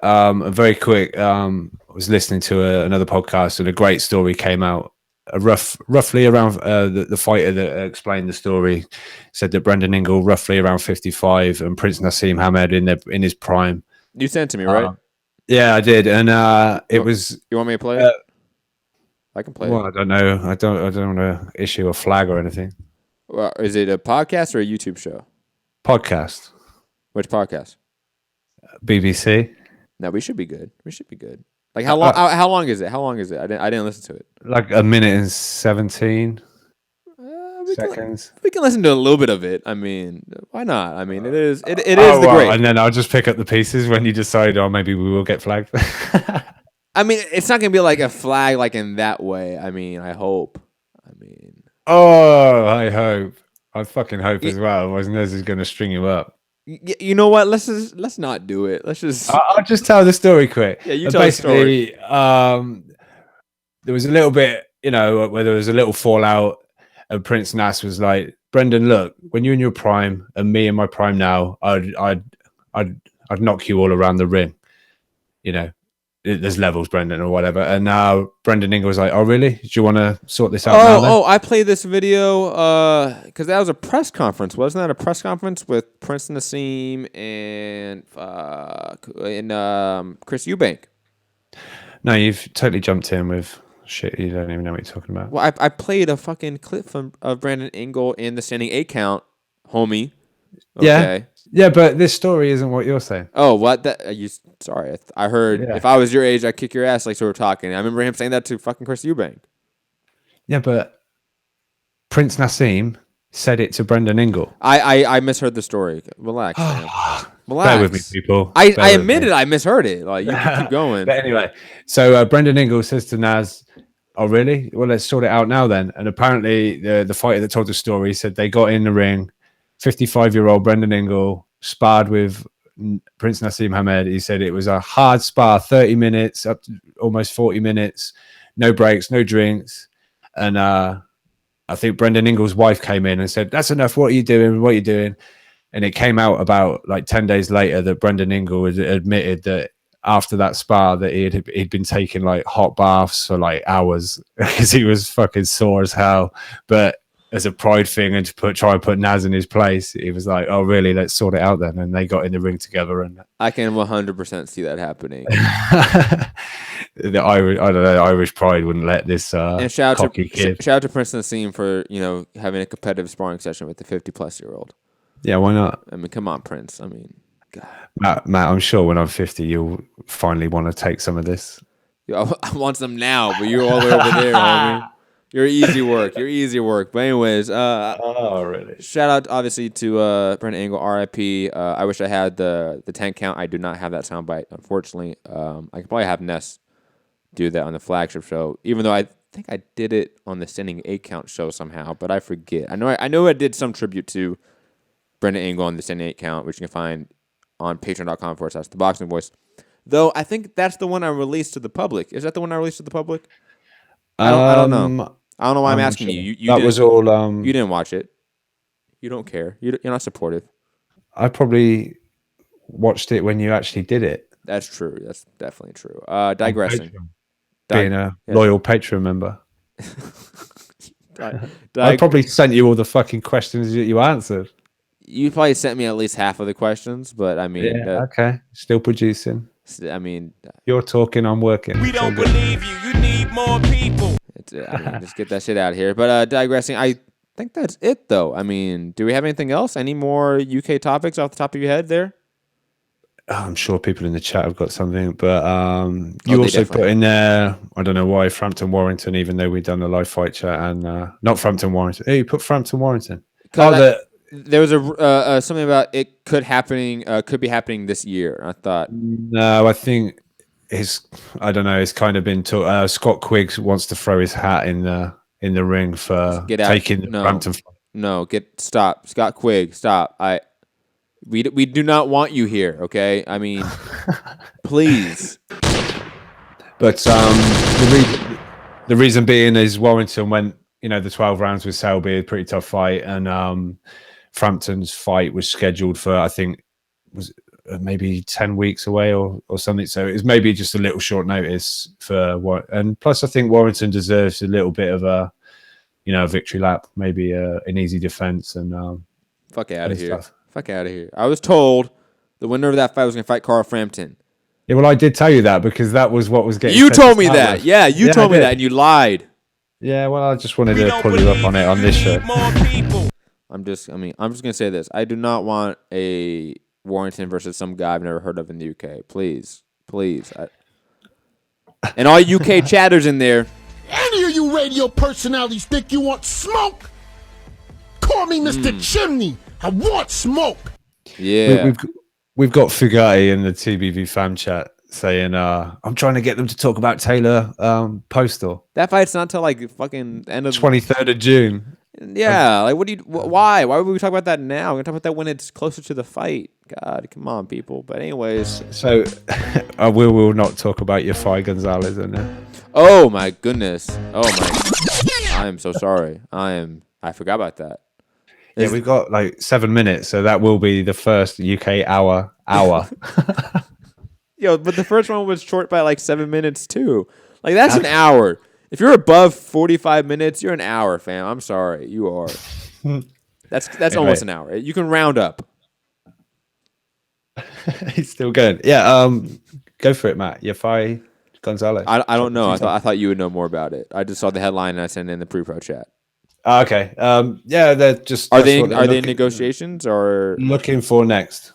very quick. I was listening to another podcast, and a great story came out. Roughly around the fighter that explained the story said that Brendan Ingle, roughly around 55, and Prince Nassim Hamed in his prime. You sent it to me, right? Yeah, I did, and it was. You want me to play it? I can play it. I don't know. I don't want to issue a flag or anything. Well, is it a podcast or a YouTube show? Podcast. Which podcast? BBC. No, we should be good. Like how long? How long is it? I didn't listen to it. Like 1:17 seconds. We can listen to a little bit of it. I mean, why not? I mean, it is the great. And then I'll just pick up the pieces when you decide, maybe we will get flagged. I mean, it's not gonna be like a flag like in that way. I mean, I hope. I hope. I fucking hope as well. Otherwise, Nez is gonna string you up. You know what? Let's not do it. Let's just. I'll just tell the story quick. Yeah, you tell the story. There was a little bit, where there was a little fallout, and Prince Nas was like, "Brendan, look, when you're in your prime, and me in my prime now, I'd knock you all around the ring. There's levels, Brendan, or whatever." And now Brendan Ingle was like, "Oh, really? Do you want to sort this out now?" Oh, I played this video because that was a press conference. Wasn't that a press conference with Prince Nassim and Chris Eubank? No, you've totally jumped in with shit. You don't even know what you're talking about. Well, I played a fucking clip of Brandon Ingle in the standing 8 count, homie. Okay. Yeah, but this story isn't what you're saying. Oh, what? Sorry, I heard. Yeah. If I was your age, I'd kick your ass. Like, so we're talking. I remember him saying that to fucking Chris Eubank. Yeah, but Prince Nassim said it to Brendan Ingle. I misheard the story. Relax, man. Relax. Bear with me, people. I admitted I misheard it. Like, you can keep going. But anyway, so Brendan Ingle says to Nas, "Oh, really? Well, let's sort it out now then." And apparently, the fighter that told the story said they got in the ring. 55-year-old Brendan Ingle sparred with Prince Nassim Hamed. He said it was a hard spar, 30 minutes, up to almost 40 minutes, no breaks, no drinks. And I think Brendan Ingle's wife came in and said, "That's enough. What are you doing? What are you doing?" And it came out about like 10 days later that Brendan Ingle had admitted that after that spar that he'd been taking like hot baths for like hours because he was fucking sore as hell. But as a pride thing and to try and put Naz in his place, he was like, "Oh, really? Let's sort it out then." And they got in the ring together. And I can 100% see that happening. The Irish pride wouldn't let this and shout out to Prince Nassim for having a competitive sparring session with the 50-plus-year-old. Yeah, why not? I mean, come on, Prince. I mean, God. Matt, I'm sure when I'm 50, you'll finally want to take some of this. I want some now, but you're all the way over there, homie. You're easy work. But anyways, really? Shout out obviously to Brendan Ingle, RIP. I wish I had the 10 count. I do not have that soundbite, unfortunately. I could probably have Ness do that on the flagship show, even though I think I did it on the Standing 8 Count show somehow, but I forget. I know I did some tribute to Brendan Angle on the Standing 8 Count, which you can find on patreon.com/Thaboxingvoice. Though I think that's the one I released to the public. Is that the one I released to the public? I don't know. I don't know why I'm asking sure. you. That was all. You didn't watch it. You don't care. You're not supportive. I probably watched it when you actually did it. That's true. That's definitely true. Digressing. Being a loyal Patreon member. I Dig- probably sent you all the fucking questions that you answered. You probably sent me at least half of the questions, but I mean, Okay. Still producing. I mean, You're talking, I'm working. We don't believe you. You need more people. just get that shit out of here. But digressing, I think that's it, though. I mean, do we have anything else? Any more UK topics off the top of your head there? I'm sure people in the chat have got something, but you they also definitely put in there, I don't know why, Frampton Warrington, even though we've done the live fight chat, and not Frampton Warrington. Hey, you put Frampton Warrington. There was a something about it could be happening this year. I thought No, I think I don't know. It's kind of been Scott Quigg wants to throw his hat in the ring for taking the Frampton fight. No, stop, Scott Quigg, stop. We do not want you here. Okay, I mean, please. But the reason being is Warrington went, the 12 rounds with Selby, a pretty tough fight, and Frampton's fight was scheduled for, I think, was maybe 10 weeks away or something. So it was maybe just a little short notice for, and plus I think Warrington deserves a little bit of a victory lap, maybe an easy defense, and fuck out of here. Stuff. Fuck out of here. I was told the winner of that fight was going to fight Carl Frampton. Yeah, well, I did tell you that because that was what was getting. You told me that. Yeah, you told me that, and you lied. Yeah, well, I just wanted to pull you up on it on this show. I'm just gonna say this. I do not want a Warrington versus some guy I've never heard of in the UK. Please. And all UK chatters in there. Any of you radio personalities think you want smoke? Call me Mr. Chimney. I want smoke. Yeah. We've got Fugati in the TBV fan chat saying, I'm trying to get them to talk about Taylor Postal. That fight's not till like fucking end of 23rd of June. Yeah, like why? Why would we talk about that now? We're gonna talk about that when it's closer to the fight. God, come on, people. But anyways. So we will not talk about your Fai Gonzalez in there. Oh my goodness. Oh my I am so sorry. I forgot about that. Yeah, we've got like 7 minutes, so that will be the first UK hour. Yo, but the first one was short by like 7 minutes too. Like that's an hour. If you're above 45 minutes, you're an hour, fam. I'm sorry, you are. That's almost an hour. You can round up. He's still going. Yeah, go for it, Matt. Yafai Gonzalez. I don't know. I thought you would know more about it. I just saw the headline and I sent it in the pre-pro chat. Okay. Yeah, they're just. Are they in negotiations or looking for next?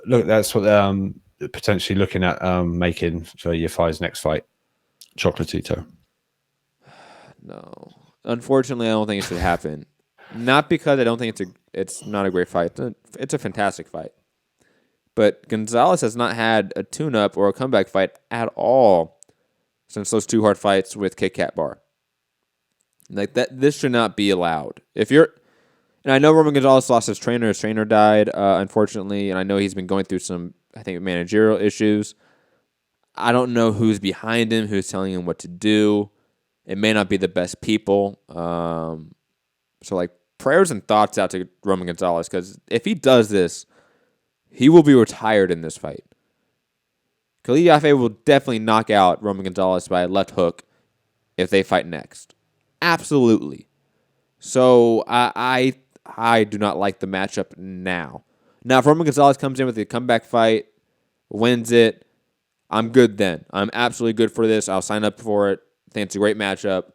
Look, that's what they're potentially looking at making for Yafai's next fight. Chocolatito. No, unfortunately, I don't think it should happen. Not because I don't think it's not a great fight. It's a fantastic fight. But Gonzalez has not had a tune-up or a comeback fight at all since those two hard fights with Kit Kat Bar. Like that, this should not be allowed. And I know Roman Gonzalez lost his trainer. His trainer died, unfortunately, and I know he's been going through some, I think, managerial issues. I don't know who's behind him, who's telling him what to do. It may not be the best people. So, like, prayers and thoughts out to Roman Gonzalez, because if he does this, he will be retired in this fight. Khalid Yafai will definitely knock out Roman Gonzalez by a left hook if they fight next. Absolutely. So, I do not like the matchup now. Now, if Roman Gonzalez comes in with a comeback fight, wins it, I'm good then. I'm absolutely good for this. I'll sign up for it. I think it's a great matchup.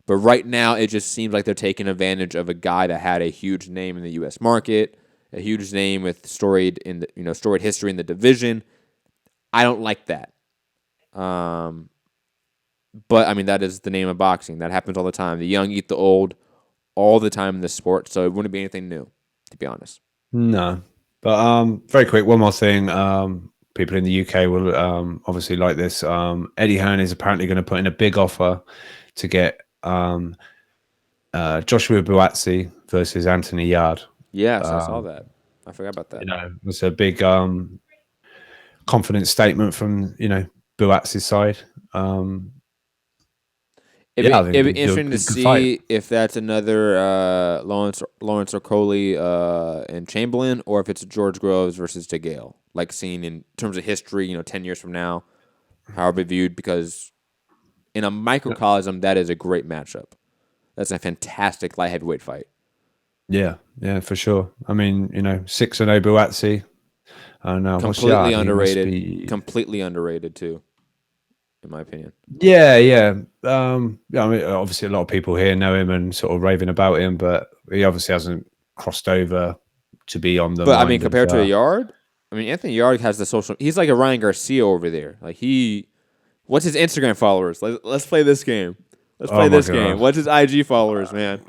But right now, it just seems like they're taking advantage of a guy that had a huge name in the U.S. market, a huge name with storied history in the division. I don't like that. But I mean, that is the name of boxing. That happens all the time. The young eat the old all the time in this sport. So it wouldn't be anything new, to be honest. No. But very quick, one more thing. people in the UK will obviously like this. Eddie Hearn is apparently going to put in a big offer to get Joshua Buatsi versus Anthony Yard. Yes, I saw that. I forgot about that. You know, it's a big confidence statement from Buatsi's side. It'd be interesting to see if that's another Lawrence Okoli and Chamberlain, or if it's George Groves versus DeGale, like seen in terms of history, 10 years from now, how it'll be viewed, because in a microcosm, that is a great matchup. That's a fantastic light heavyweight fight. Yeah, for sure. I mean, 6-0 Buatsi. Completely underrated. Completely underrated, too, in my opinion. Yeah. I mean, obviously, a lot of people here know him and sort of raving about him, but he obviously hasn't crossed over to be on the. But I mean, compared to a Yard, I mean, Anthony Yard has the social. He's like a Ryan Garcia over there. Like what's his Instagram followers? Let's play this game. Let's play this game. What's his IG followers, man?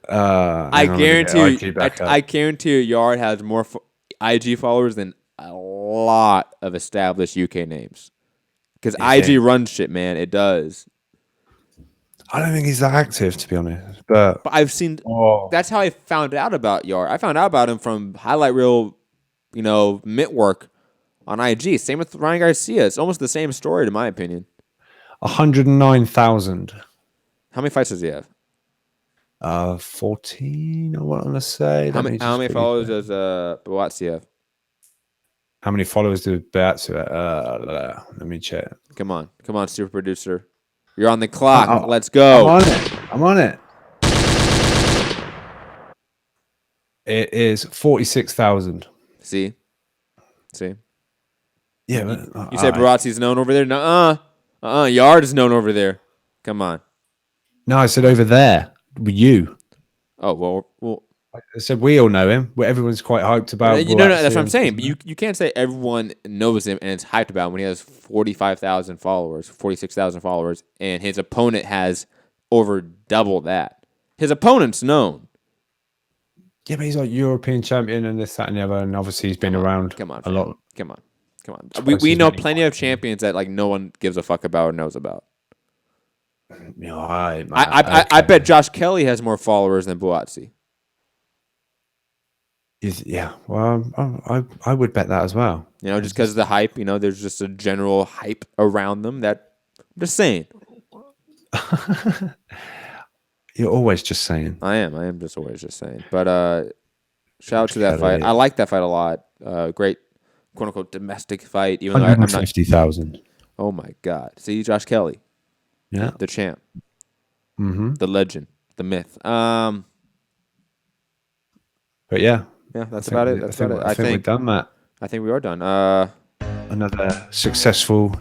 I guarantee you, Yard has more IG followers than a lot of established UK names. Because IG runs shit, man. It does. I don't think he's that active, to be honest. But I've seen. That's how I found out about Yard. I found out about him from highlight reel, mitt work on IG. Same with Ryan Garcia. It's almost the same story, to my opinion. 109,000. How many fights does he have? 14, I want to say. How many followers does Buatsi have? How many followers do Buatsi have? Let me check. Come on, super producer. You're on the clock. Let's go. I'm on it. It is 46,000. See? Yeah. You said Buatsi's known over there? Nuh-uh. Yard is known over there. Come on. No, I said over there. You. Oh, well. I said we all know him. Everyone's quite hyped about him. No, that's what I'm saying. But you can't say everyone knows him and is hyped about him when he has 45,000 followers, 46,000 followers, and his opponent has over double that. His opponent's known. Yeah, but he's like European champion and this, that, and the other, and obviously he's been around a lot. Come on. We know plenty of champions that no one gives a fuck about or knows about. I bet Josh Kelly has more followers than Buatsi. Well, I would bet that as well. Just because of the hype. There's just a general hype around them. That I'm just saying. You're always just saying. I am just always just saying. But shout out to that fight. I like that fight a lot. Great, quote unquote, domestic fight. Even though I'm not 150,000. Oh my God! See, Josh Kelly. Yeah, the champ, the legend, the myth. But yeah, that's about it. That's about it. I think we're done, Matt. I think we are done. Another successful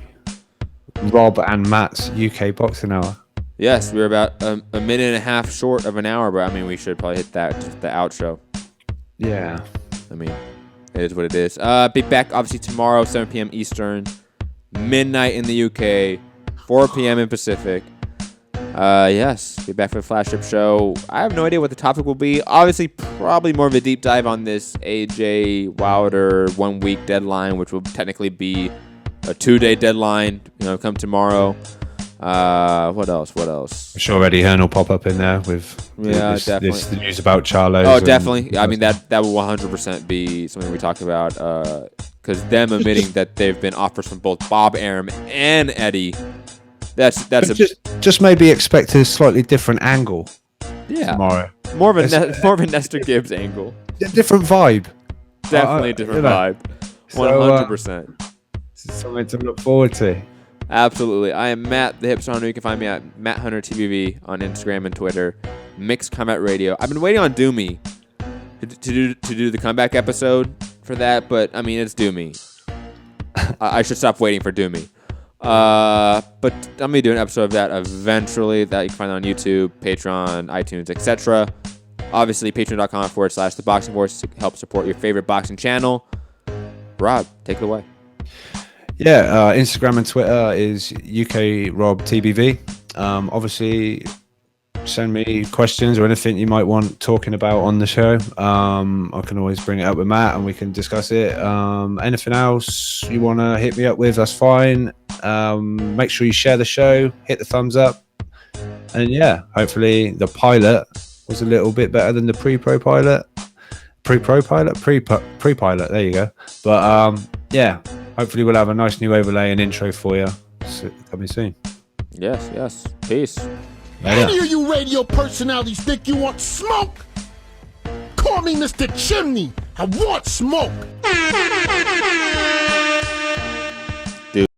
Rob and Matt's UK boxing hour. Yes, we're about a minute and a half short of an hour, but I mean, we should probably hit the outro. Yeah, I mean, it is what it is. Be back obviously tomorrow, 7 p.m. Eastern, midnight in the UK. 4 p.m. in Pacific. Yes, be back for the flagship show. I have no idea what the topic will be. Obviously, probably more of a deep dive on this AJ Wilder 1 week deadline, which will technically be a 2-day deadline. Come tomorrow. What else? I'm sure Eddie Hearn will pop up in there with definitely the news about Charlo. Oh, definitely. I mean that will 100% be something we talk about. Because them admitting that they've been offers from both Bob Arum and Eddie. That's just maybe expect a slightly different angle. Yeah, tomorrow. More of a Nestor Gibbs angle. Different vibe. Definitely a different vibe. 100%. Something to look forward to. Absolutely. I am Matt, the Hipster Hunter. You can find me at Matt Hunter TVV on Instagram and Twitter. Mixed Combat Radio. I've been waiting on Doomy to do the comeback episode for that, but I mean it's Doomy. I should stop waiting for Doomy. But I'm going to do an episode of that eventually that you can find on YouTube, Patreon, iTunes, etc. Obviously, patreon.com/Thaboxingvoice to help support your favorite boxing channel. Rob, take it away. Yeah, Instagram and Twitter is UK Rob TBV. Obviously, send me questions or anything you might want talking about on the show. I can always bring it up with Matt and we can discuss it. Anything else you want to hit me up with, that's fine. Make sure you share the show, hit the thumbs up. And yeah, hopefully the pilot was a little bit better than the pre-pro pilot. Pre-pilot, there you go. But yeah, hopefully we'll have a nice new overlay and intro for you coming soon. Yes. Peace. Any of you radio personalities think you want smoke? Call me Mr. Chimney. I want smoke.